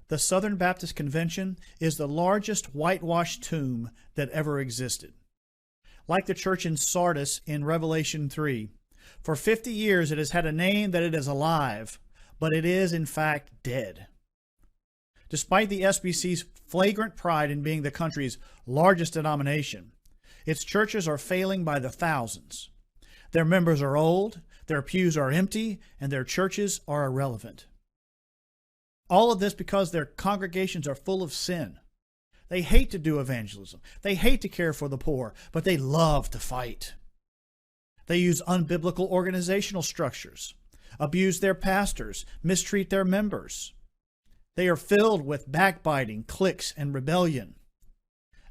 The Southern Baptist Convention is the largest whitewashed tomb that ever existed. Like the church in Sardis in Revelation 3, for 50 years it has had a name that it is alive, but it is in fact dead. Despite the SBC's flagrant pride in being the country's largest denomination, its churches are failing by the thousands. Their members are old, their pews are empty, and their churches are irrelevant. All of this because their congregations are full of sin. They hate to do evangelism. They hate to care for the poor, but they love to fight. They use unbiblical organizational structures, abuse their pastors, mistreat their members. They are filled with backbiting, cliques, and rebellion.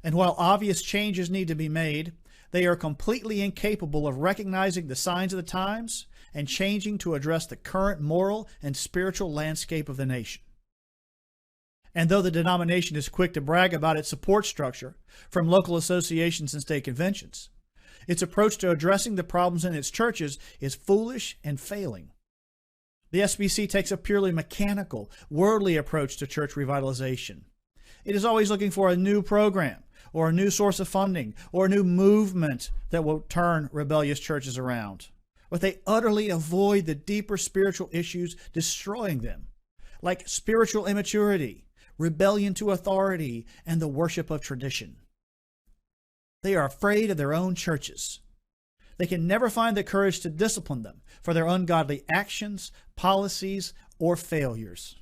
And while obvious changes need to be made, they are completely incapable of recognizing the signs of the times and changing to address the current moral and spiritual landscape of the nation. And though the denomination is quick to brag about its support structure from local associations and state conventions, its approach to addressing the problems in its churches is foolish and failing. The SBC takes a purely mechanical, worldly approach to church revitalization. It is always looking for a new program, or a new source of funding, or a new movement that will turn rebellious churches around. But they utterly avoid the deeper spiritual issues destroying them, like spiritual immaturity, rebellion to authority, and the worship of tradition. They are afraid of their own churches. They can never find the courage to discipline them for their ungodly actions, policies, or failures.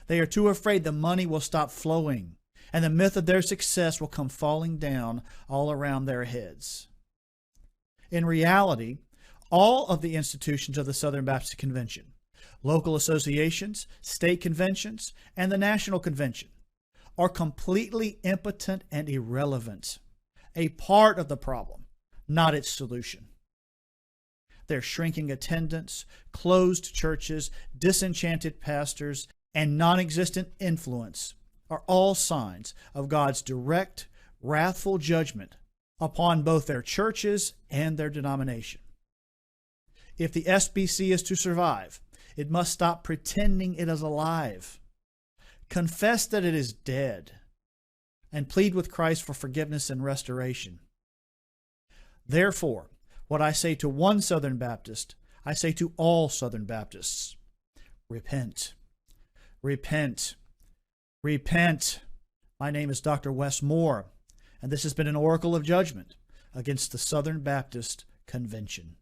They are too afraid the money will stop flowing, and the myth of their success will come falling down all around their heads. In reality, all of the institutions of the Southern Baptist Convention, local associations, state conventions, and the National Convention, are completely impotent and irrelevant, a part of the problem, not its solution. Their shrinking attendance, closed churches, disenchanted pastors, and non-existent influence are all signs of God's direct, wrathful judgment upon both their churches and their denomination. If the SBC is to survive, it must stop pretending it is alive, confess that it is dead, and plead with Christ for forgiveness and restoration. Therefore, what I say to one Southern Baptist, I say to all Southern Baptists: repent. Repent. Repent. My name is Dr. Wes Moore, and this has been an Oracle of Judgment against the Southern Baptist Convention.